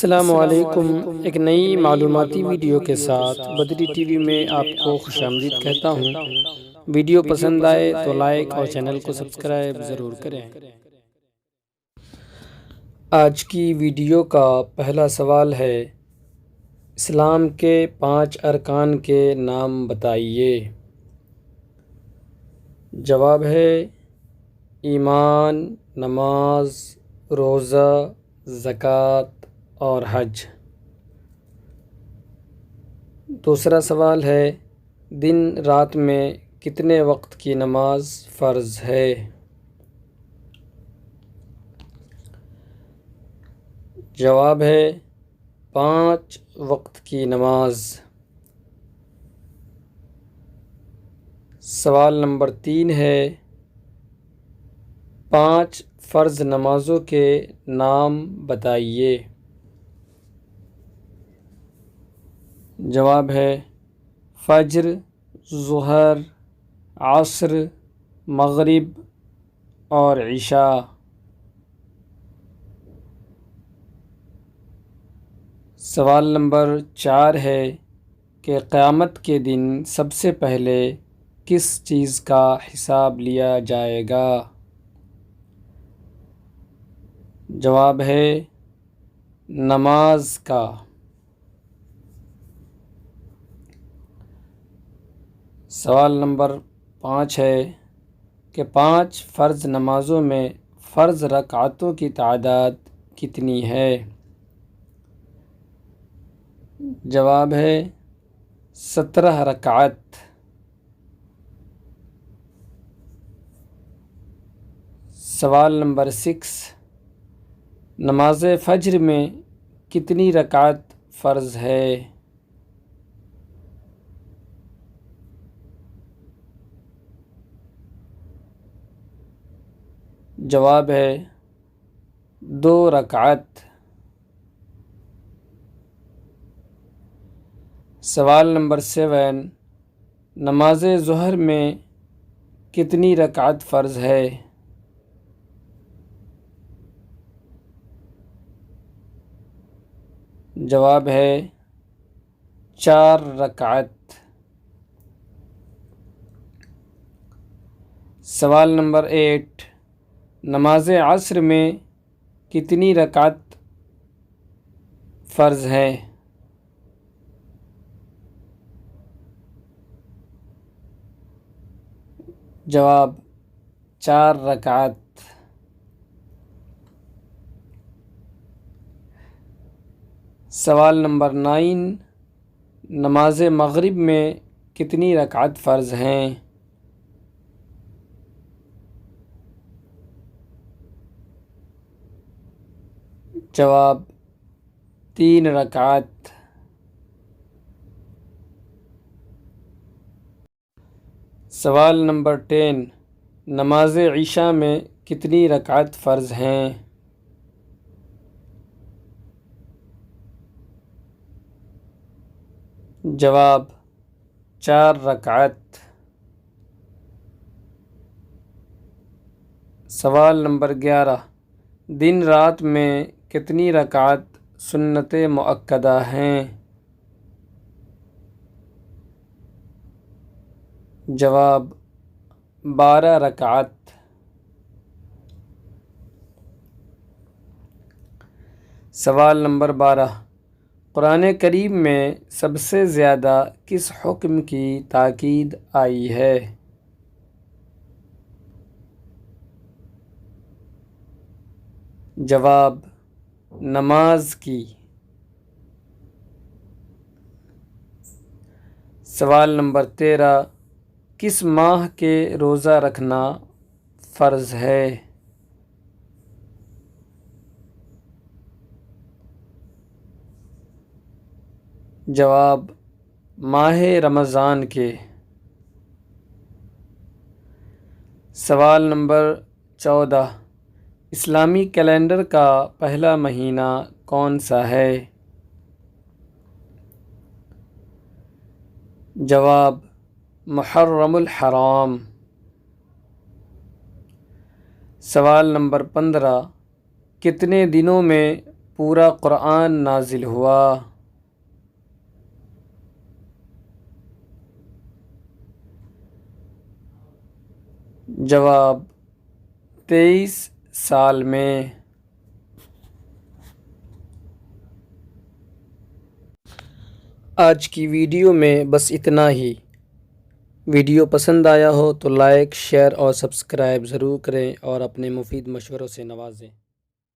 السلام علیکم۔ ایک نئی معلوماتی ویڈیو کے ساتھ بدری ٹی وی میں آپ کو خوش آمدید کہتا ہوں۔ ویڈیو پسند آئے تو لائک اور چینل کو سبسکرائب ضرور کریں۔ آج کی ویڈیو کا پہلا سوال ہے، اسلام کے 5 ارکان کے نام بتائیے۔ جواب ہے ایمان، نماز، روزہ، زکوٰۃ اور حج۔ دوسرا سوال ہے، دن رات میں کتنے وقت کی نماز فرض ہے؟ جواب ہے 5 وقت کی نماز۔ سوال نمبر 3 ہے، 5 فرض نمازوں کے نام بتائیے۔ جواب ہے فجر، ظہر، عصر، مغرب اور عشاء۔ سوال نمبر 4 ہے کہ قیامت کے دن سب سے پہلے کس چیز کا حساب لیا جائے گا؟ جواب ہے نماز کا۔ سوال نمبر 5 ہے کہ 5 فرض نمازوں میں فرض رکعتوں کی تعداد کتنی ہے؟ جواب ہے 17 رکعت۔ سوال نمبر 6، نماز فجر میں کتنی رکعت فرض ہے؟ جواب ہے 2 رکعت۔ سوال نمبر 7، نماز ظہر میں کتنی رکعت فرض ہے؟ جواب ہے 4 رکعت۔ سوال نمبر 8، نماز عصر میں کتنی رکعت فرض ہے؟ جواب 4 رکعت۔ سوال نمبر 9، نماز مغرب میں کتنی رکعت فرض ہیں؟ جواب 3 رکعت۔ سوال نمبر 10، نماز عشاء میں کتنی رکعت فرض ہیں؟ جواب 4 رکعت۔ سوال نمبر 11، دن رات میں کتنی رکعت سنت مؤکدہ ہیں؟ جواب 12 رکعت۔ سوال نمبر 12، قرآن کریم میں سب سے زیادہ کس حکم کی تاکید آئی ہے؟ جواب نماز کی۔ سوال نمبر 13، کس ماہ کے روزہ رکھنا فرض ہے؟ جواب ماہ رمضان کے۔ سوال نمبر 14، اسلامی کیلنڈر کا پہلا مہینہ کون سا ہے؟ جواب محرم الحرام۔ سوال نمبر 15، کتنے دنوں میں پورا قرآن نازل ہوا؟ جواب: 23 سال میں۔ آج کی ویڈیو میں بس اتنا ہی۔ ویڈیو پسند آیا ہو تو لائک، شیئر اور سبسکرائب ضرور کریں اور اپنے مفید مشوروں سے نوازیں۔